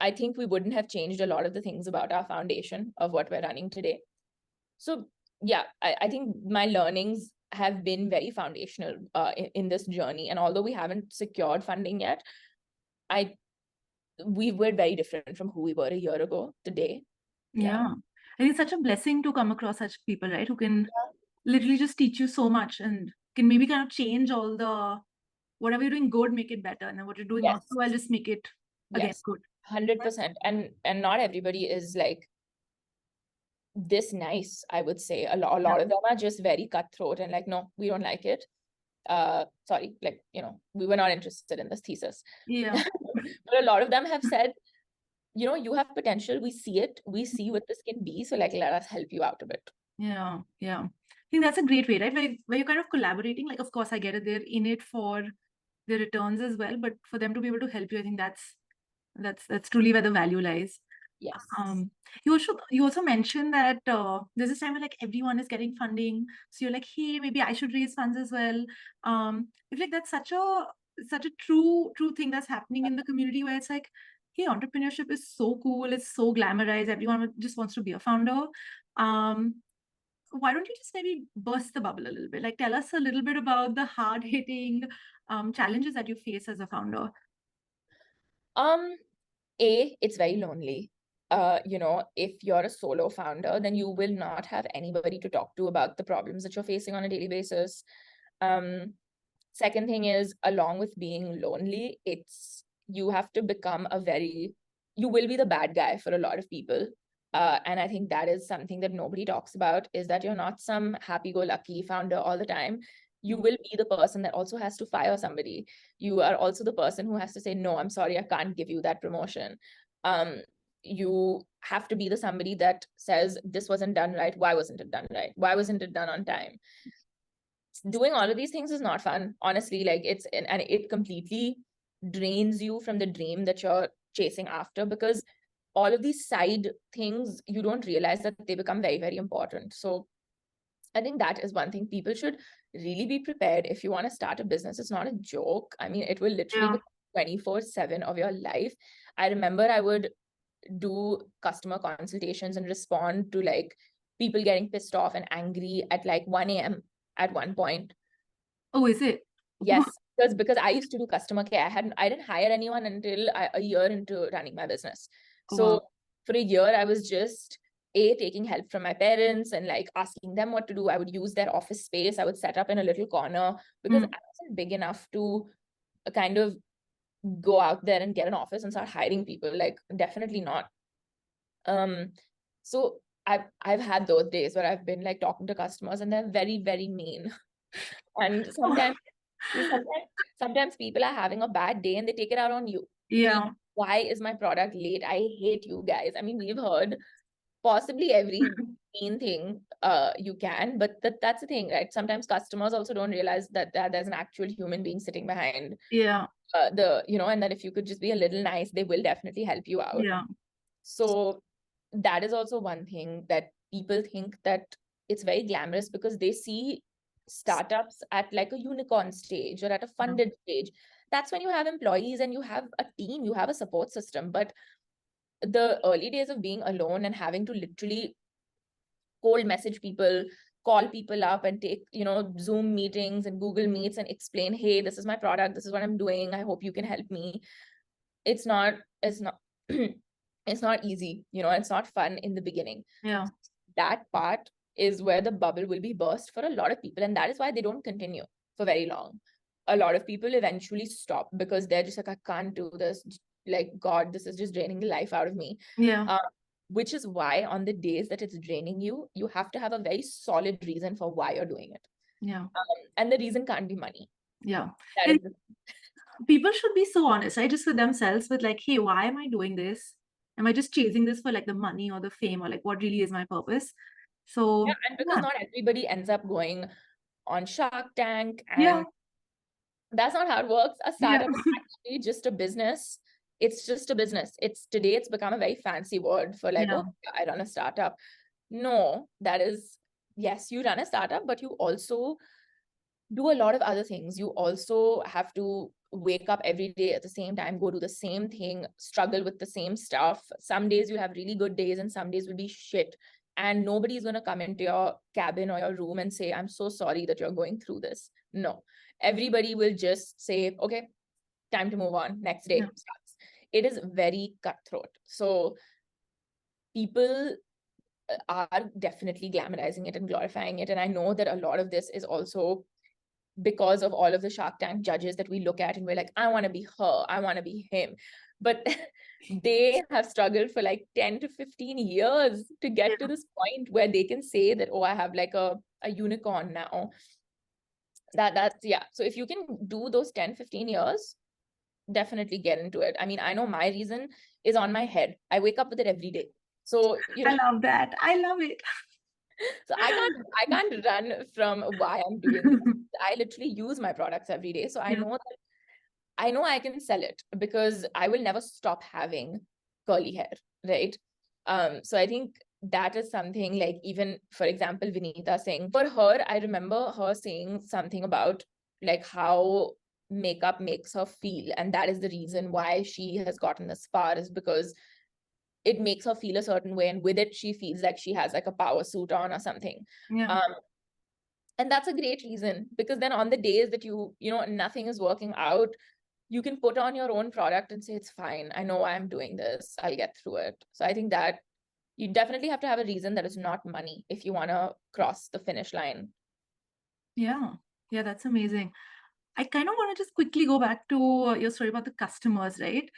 S1: I think we wouldn't have changed a lot of the things about our foundation of what we're running today. So yeah, I think my learnings have been very foundational in this journey. And although we haven't secured funding yet, I we were very different from who we were a year ago today.
S2: Yeah. I think it's such a blessing to come across such people, right? Who can literally just teach you so much and can maybe kind of change all the whatever you're doing good, make it better. And then what you're doing not
S1: Yes.
S2: so well, just make it again
S1: Yes.
S2: good.
S1: 100%. And not everybody is like this nice, I would say. A lot of them are just very cutthroat and like, no, we don't like it. Sorry, like, we were not interested in this thesis.
S2: Yeah.
S1: But a lot of them have said, you have potential. We see it. We see what this can be. So like, let us help you out a bit.
S2: Yeah. Yeah. I think that's a great way, right? Where you're kind of collaborating. Like, of course, I get it. They're in it for the returns as well, but for them to be able to help you, I think that's truly where the value lies.
S1: Yes.
S2: You also mentioned that there's this time where like everyone is getting funding, so you're like, hey, maybe I should raise funds as well. I feel like that's such a true thing that's happening in the community where it's like, hey, entrepreneurship is so cool, it's so glamorized, everyone just wants to be a founder. Why don't you just maybe burst the bubble a little bit? Like, tell us a little bit about the hard hitting challenges that you face as a founder.
S1: It's very lonely. If you're a solo founder, then you will not have anybody to talk to about the problems that you're facing on a daily basis. Second thing is, along with being lonely, you have to become you will be the bad guy for a lot of people. And I think that is something that nobody talks about, is that you're not some happy-go-lucky founder all the time. You will be the person that also has to fire somebody. You are also the person who has to say, no, I'm sorry, I can't give you that promotion. You have to be the somebody that says, this wasn't done right. Why wasn't it done right? Why wasn't it done on time? Doing all of these things is not fun, honestly. Like, and it completely drains you from the dream that you're chasing after, because all of these side things, you don't realize that they become very, very important. So I think that is one thing people should really be prepared. If you want to start a business, it's not a joke. I mean, it will literally be 24/7 of your life. I remember I would do customer consultations and respond to like people getting pissed off and angry at like 1 a.m. at one point.
S2: Oh, is it?
S1: Yes, because I used to do customer care. I didn't hire anyone until a year into running my business. So
S2: Wow.
S1: for a year, I was just taking help from my parents and like asking them what to do. I would use their office space. I would set up in a little corner because I wasn't big enough to kind of go out there and get an office and start hiring people. Like, definitely not. So I've had those days where I've been like talking to customers and they're very, very mean. And sometimes people are having a bad day and they take it out on you.
S2: Yeah.
S1: Why is my product late? I hate you guys. I mean, we've heard possibly every mean thing you can, but that's the thing, right? Sometimes customers also don't realize that there's an actual human being sitting behind
S2: Yeah.
S1: and that if you could just be a little nice, they will definitely help you out.
S2: Yeah.
S1: So that is also one thing that people think that it's very glamorous because they see startups at like a unicorn stage or at a funded stage. That's when you have employees and you have a team, you have a support system. But the early days of being alone and having to literally cold message people, call people up and take, Zoom meetings and Google Meets and explain, hey, this is my product, this is what I'm doing, I hope you can help me. It's not it's not easy, it's not fun in the beginning.
S2: Yeah.
S1: That part is where the bubble will be burst for a lot of people, and that is why they don't continue for very long. A lot of people eventually stop because they're just like, I can't do this, like, God, this is just draining the life out of me.
S2: Yeah.
S1: Which is why on the days that it's draining you, you have to have a very solid reason for why you're doing it.
S2: Yeah.
S1: And the reason can't be money.
S2: Yeah.
S1: That is
S2: People should be so honest, right? Just with themselves, with like, hey, why am I doing this? Am I just chasing this for like the money or the fame, or like what really is my purpose? So
S1: and because not everybody ends up going on Shark Tank,
S2: yeah.
S1: and that's not how it works. A startup is
S2: Yeah.
S1: actually just a business. It's just a business. Today it's become a very fancy word for like,
S2: Yeah.
S1: oh, I run a startup. No, yes, you run a startup, but you also do a lot of other things. You also have to wake up every day at the same time, go do the same thing, struggle with the same stuff. Some days you have really good days and some days will be shit. And nobody's going to come into your cabin or your room and say, I'm so sorry that you're going through this. No, everybody will just say, okay, time to move on. Next day starts. it is very cutthroat. So people are definitely glamorizing it and glorifying it. And I know that a lot of this is also because of all of the Shark Tank judges that we look at and we're like, I want to be her, I want to be him. But they have struggled for like 10 to 15 years to get to this point where they can say that, oh, I have like a unicorn now. That's yeah. So if you can do those 10, 15 years, definitely get into it. I mean, I know my reason is on my head. I wake up with it every day. So,
S2: I love that. I love it.
S1: so I can't run from why I'm doing this. I literally use my products every day. So I know that I know I can sell it because I will never stop having curly hair, right? So I think that is something like, even for example, Vinita saying, for her, I remember her saying something about like how makeup makes her feel. And that is the reason why she has gotten this far, is because it makes her feel a certain way. And with it, she feels like she has like a power suit on or something.
S2: Yeah.
S1: And that's a great reason, because then on the days that nothing is working out, you can put on your own product and say, it's fine. I know why I'm doing this. I'll get through it. So I think that you definitely have to have a reason that is not money if you want to cross the finish line.
S2: Yeah. Yeah, that's amazing. I kind of want to just quickly go back to your story about the customers, right?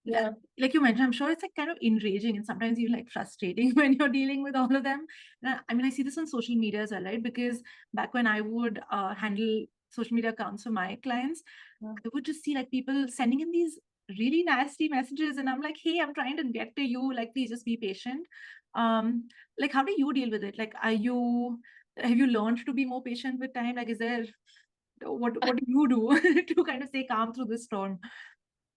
S1: Yeah.
S2: Like you mentioned, I'm sure it's like kind of enraging and sometimes even like frustrating when you're dealing with all of them. I mean, I see this on social media as well, right? Because back when I would handle social media accounts for my clients, I would just see like people sending in these really nasty messages, and I'm like, hey, I'm trying to get to you. Like, please just be patient. Like, how do you deal with it? Like, have you learned to be more patient with time? Like, is there what do you do to kind of stay calm through this storm?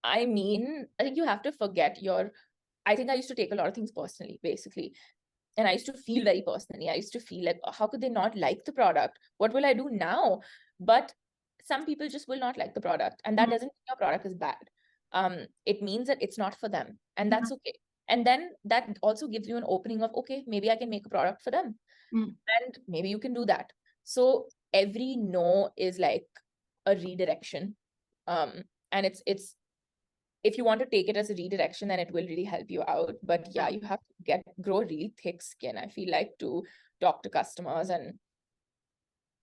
S1: I mean, I think you have to forget I think I used to take a lot of things personally, basically. And I used to feel very personally. I used to feel like, "Oh, how could they not like the product? What will I do now?" But some people just will not like the product. And that doesn't mean your product is bad. It means that it's not for them. And that's okay. And then that also gives you an opening of, okay, maybe I can make a product for them.
S2: Mm.
S1: And maybe you can do that. So every no is like a redirection. And it's if you want to take it as a redirection, then it will really help you out. But yeah, you have to grow really thick skin, I feel like, to talk to customers. And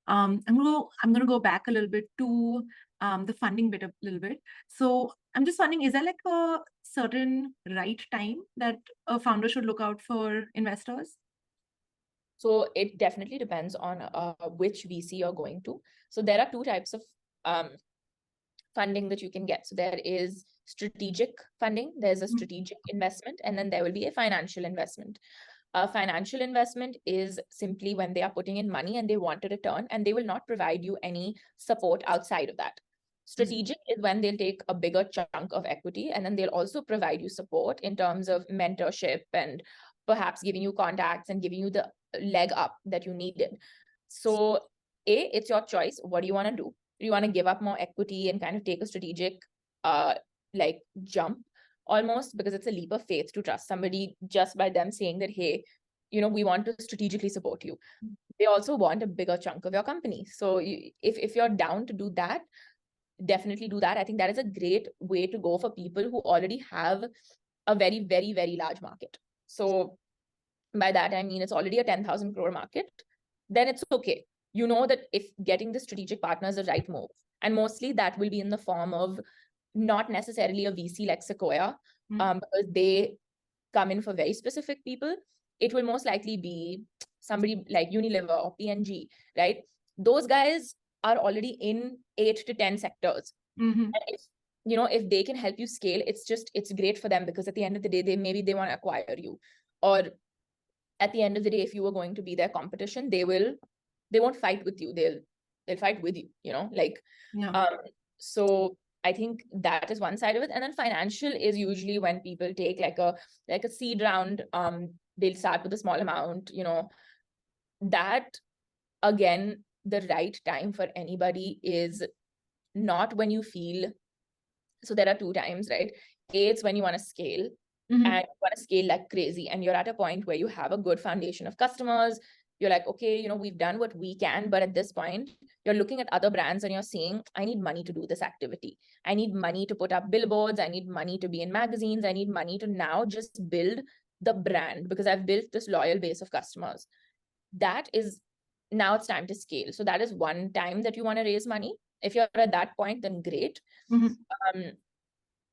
S2: I'm gonna go back a little bit to the funding bit a little bit. So I'm just wondering, is there like a certain right time that a founder should look out for investors?
S1: so it definitely depends on which VC you're going to. So there are two types of funding that you can get. So there is strategic funding, there's a strategic investment, and then there will be a financial investment. A financial investment is simply when they are putting in money and they want a return, and they will not provide you any support outside of that. Strategic is when they'll take a bigger chunk of equity, and then they'll also provide you support in terms of mentorship and perhaps giving you contacts and giving you the leg up that you needed. So it's your choice. What do you want to do? Do you want to give up more equity and kind of take a strategic like jump almost, because it's a leap of faith to trust somebody just by them saying that, hey, we want to strategically support you. They also want a bigger chunk of your company. So if you're down to do that, definitely do that. I think that is a great way to go for people who already have a very, very, very large market. So by that, I mean, it's already a 10,000 crore market. Then it's okay. You know that if getting the strategic partner is the right move, and mostly that will be in the form of not necessarily a VC like Sequoia, because they come in for very specific people. It will most likely be somebody like Unilever or P&G, right? Those guys are already in 8 to 10 sectors.
S2: Mm-hmm.
S1: And if they can help you scale, it's great for them, because at the end of the day, they want to acquire you. Or at the end of the day, if you were going to be their competition, they won't fight with you. They'll fight with you, so I think that is one side of it. And then financial is usually when people take like a seed round. They'll start with a small amount, that again, the right time for anybody is not when you feel. So there are two times, right? It's when you want to scale, and you want to scale like crazy, and you're at a point where you have a good foundation of customers. You're like, okay, we've done what we can, but at this point, you're looking at other brands and you're saying, I need money to do this activity. I need money to put up billboards. I need money to be in magazines. I need money to now just build the brand because I've built this loyal base of customers. That is, now it's time to scale. So that is one time that you want to raise money. If you're at that point, then great.
S2: Mm-hmm.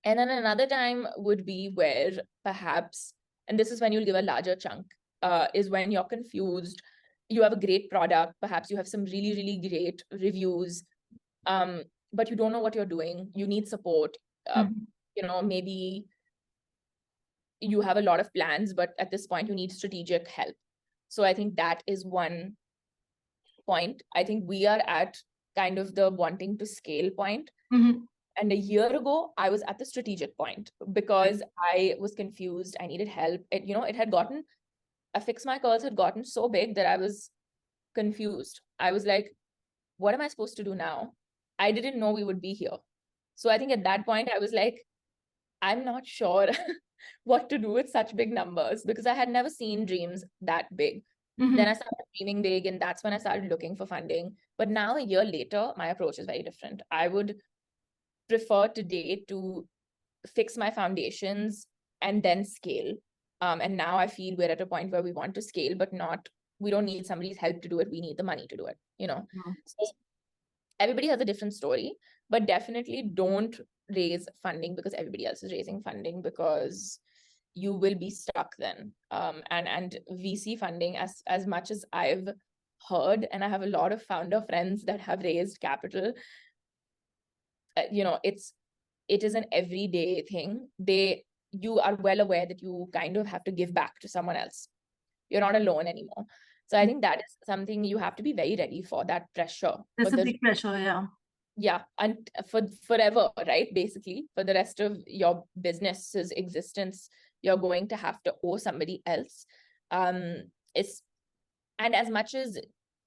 S1: And then another time would be where perhaps, and this is when you'll give a larger chunk, is when you're confused. You have a great product, perhaps you have some really, really great reviews, but you don't know what you're doing. You need support. Maybe you have a lot of plans, but at this point you need strategic help. So I think that is one point. I think we are at kind of the wanting to scale point.
S2: Mm-hmm.
S1: And a year ago, I was at the strategic point because I was confused. I needed help. It had gotten, a Fix My Curls had gotten so big that I was confused. I was like, what am I supposed to do now? I didn't know we would be here. So I think at that point, I was like, I'm not sure what to do with such big numbers because I had never seen dreams that big.
S2: Mm-hmm.
S1: Then I started dreaming big, and that's when I started looking for funding. But now, a year later, my approach is very different. I would prefer today to fix my foundations and then scale. And now I feel we're at a point where we want to scale, but we don't need somebody's help to do it. We need the money to do it, So everybody has a different story, but definitely don't raise funding because everybody else is raising funding, because you will be stuck then. And VC funding, as much as I've heard, and I have a lot of founder friends that have raised capital, it is an everyday thing. You are well aware that you kind of have to give back to someone else. You're not alone anymore. So I think that is something you have to be very ready for, that pressure.
S2: That's a big pressure, yeah.
S1: Yeah, and for forever, right? Basically, for the rest of your business's existence, you're going to have to owe somebody else. And as much as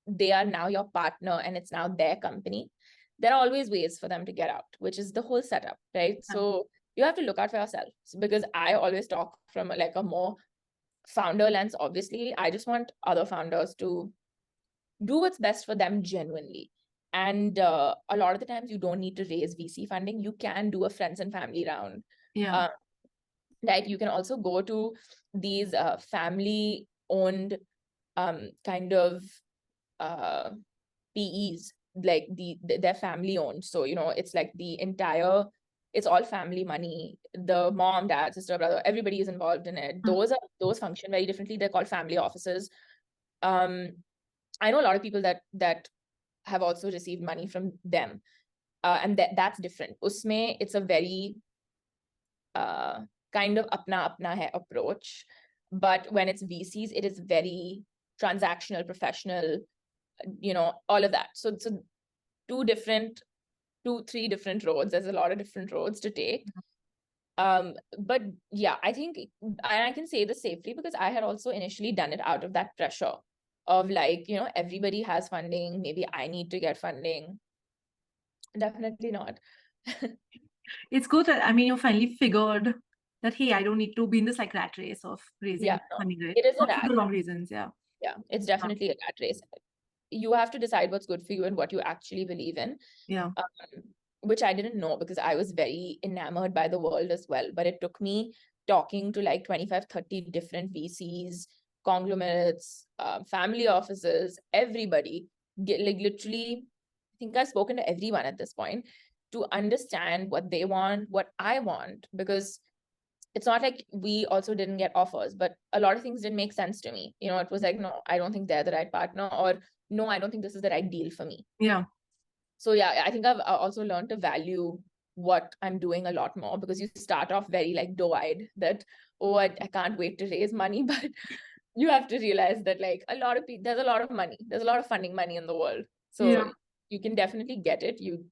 S1: they are now your partner and it's now their company, there are always ways for them to get out, which is the whole setup, right? So you have to look out for yourself, because I always talk from like a more founder lens. Obviously, I just want other founders to do what's best for them genuinely. And a lot of the times you don't need to raise VC funding. You can do a friends and family round.
S2: Yeah.
S1: Right. You can also go to these family owned kind of PEs, like they're family owned. So, it's like it's all family money. The mom, dad, sister, brother, everybody is involved in it. Those function very differently. They're called family offices. I know a lot of people that have also received money from them. And that's different. Usme, it's a very kind of apna hai approach. But when it's VCs, it is very transactional, professional, all of that. So three different roads. There's a lot of different roads to take. But yeah, I think, and I can say this safely because I had also initially done it out of that pressure of like, everybody has funding. Maybe I need to get funding. Definitely not.
S2: It's good that, you finally figured that, hey, I don't need to be in this like rat race of raising money, right?
S1: It is
S2: not for the wrong reasons, yeah.
S1: Yeah, it's definitely a rat race. You have to decide what's good for you and what you actually believe in.
S2: Yeah.
S1: Which I didn't know because I was very enamored by the world as well. But it took me talking to like 25, 30 different VCs, conglomerates, family offices, everybody. Like literally, I think I've spoken to everyone at this point to understand what they want, what I want, because it's not like we also didn't get offers, but a lot of things didn't make sense to me. It was like, no, I don't think they're the right partner, or no, I don't think this is the right deal for me.
S2: Yeah.
S1: So yeah, I think I've also learned to value what I'm doing a lot more, because you start off very like doe-eyed that, oh, I can't wait to raise money. But you have to realize that like there's a lot of money. There's a lot of funding money in the world. So you can definitely get it. You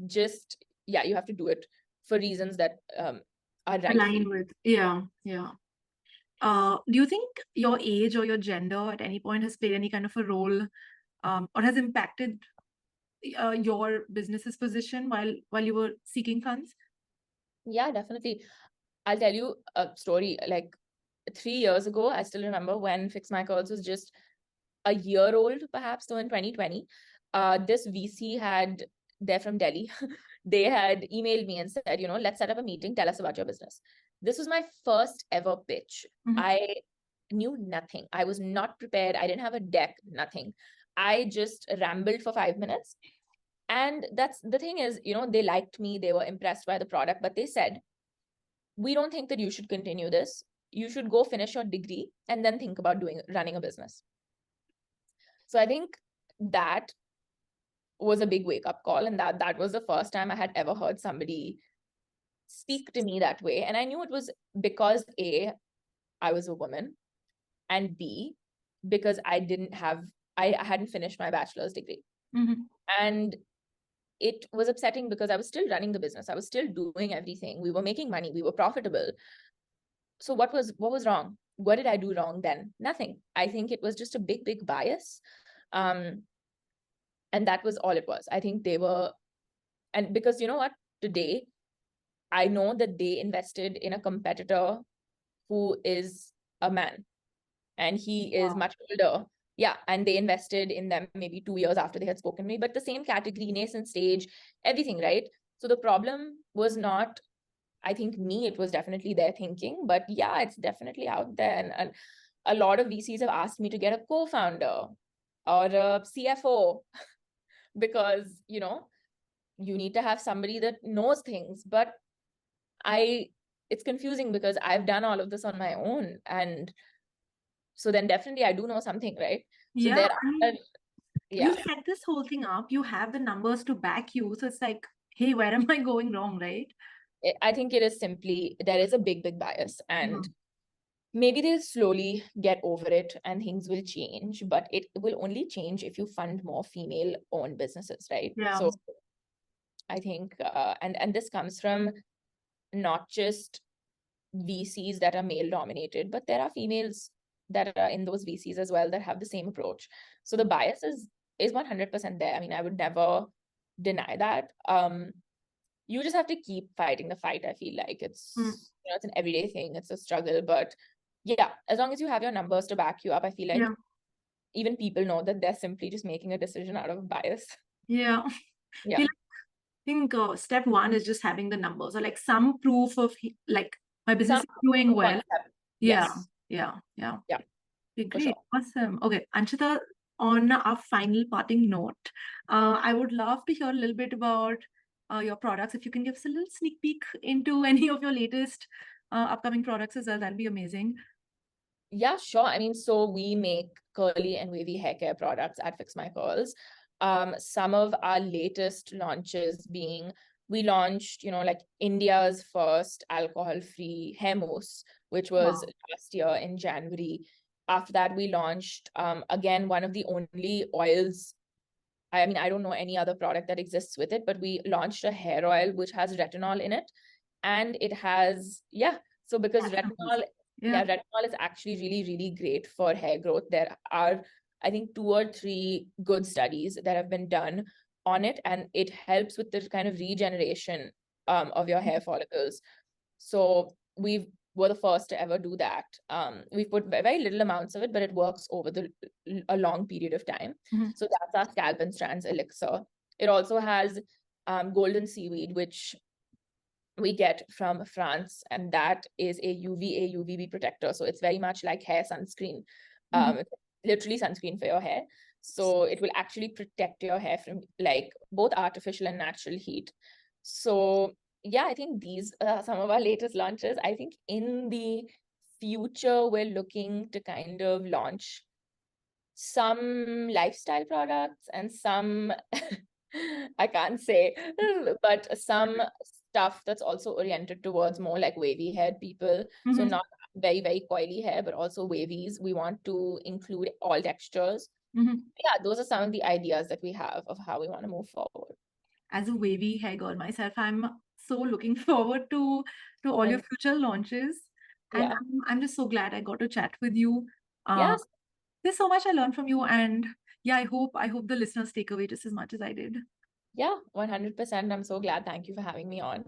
S1: just, you have to do it for reasons that are right.
S2: Aligned with, yeah. Do you think your age or your gender at any point has played any kind of a role, or has impacted your business's position while you were seeking funds?
S1: Yeah, definitely. I'll tell you a story. Like 3 years ago, I still remember when Fix My Curls was just a year old, perhaps, so in 2020. this VC they're from Delhi. They had emailed me and said, let's set up a meeting. Tell us about your business. This was my first ever pitch. I knew nothing. I was not prepared. I didn't have a deck, nothing. I just rambled for 5 minutes. And that's the thing is, they liked me. They were impressed by the product, but they said, we don't think that you should continue this. You should go finish your degree and then think about running a business. So I think that was a big wake-up call, and that was the first time I had ever heard somebody speak to me that way. And I knew it was because A, I was a woman, and B, because I hadn't finished my bachelor's degree. And it was upsetting because I was still running the business. I was still doing everything. We were making money. We were profitable. So what was wrong? What did I do wrong then? Nothing. I think it was just a big, big bias. And that was all it was. I think they were, and because you know what, today, I know that they invested in a competitor who is a man, and he is much older. Yeah, and they invested in them maybe 2 years after they had spoken to me, but the same category, nascent stage, everything, right? So the problem was not, I think, me, it was definitely their thinking, but yeah, it's definitely out there. And a lot of VCs have asked me to get a co-founder or a CFO because, you need to have somebody that knows things. But it's confusing because I've done all of this on my own. And so then definitely I do know something, right? So
S2: Yeah,
S1: yeah.
S2: You set this whole thing up, you have the numbers to back you. So it's like, hey, where am I going wrong, right?
S1: I think it is simply, there is a big, big bias, and maybe they'll slowly get over it and things will change, but it will only change if you fund more female-owned businesses, right?
S2: Yeah.
S1: So I think, and this comes from not just VCs that are male-dominated, but there are females that are in those VCs as well that have the same approach. So the bias is 100% there. I mean, I would never deny that. You just have to keep fighting the fight. I feel like it's it's an everyday thing. It's a struggle, but yeah, as long as you have your numbers to back you up, I feel like even people know that they're simply just making a decision out of bias.
S2: Yeah.
S1: Yeah.
S2: I think step one is just having the numbers or like some proof of like my business is doing well.
S1: Yes.
S2: Yeah. Okay, great.
S1: Sure.
S2: Awesome. Okay, Anshita, on our final parting note, I would love to hear a little bit about your products. If you can give us a little sneak peek into any of your latest upcoming products as well, that'd be amazing.
S1: Yeah, sure. I mean, so we make curly and wavy hair care products at Fix My Curls. Some of our latest launches being, we launched, like India's first alcohol-free hair mousse, which was last year in January. After that, we launched, again, one of the only oils. I mean, I don't know any other product that exists with it, but we launched a hair oil which has retinol in it. And it has, so because retinol is actually really, really great for hair growth. There are, I think, 2 or 3 good studies that have been done on it, and it helps with the kind of regeneration of your hair follicles. So we're the first to ever do that. We put very little amounts of it, but it works over a long period of time. So that's our Scalp and Strands elixir. It also has golden seaweed, which we get from France, and that is a UVA UVB protector. So it's very much like hair sunscreen, literally sunscreen for your hair. So it will actually protect your hair from like both artificial and natural heat. So yeah, I think these are some of our latest launches. I think in the future, we're looking to kind of launch some lifestyle products and some I can't say, but some stuff that's also oriented towards more like wavy haired people. So not very, very coily hair, but also wavies. We want to include all textures. Yeah, those are some of the ideas that we have of how we want to move forward.
S2: As a wavy hair girl myself, I'm so looking forward to all your future launches. And I'm just so glad I got to chat with you.
S1: Yes.
S2: There's so much I learned from you, and yeah, I hope the listeners take away just as much as I did.
S1: Yeah, 100%. I'm so glad. Thank you for having me on.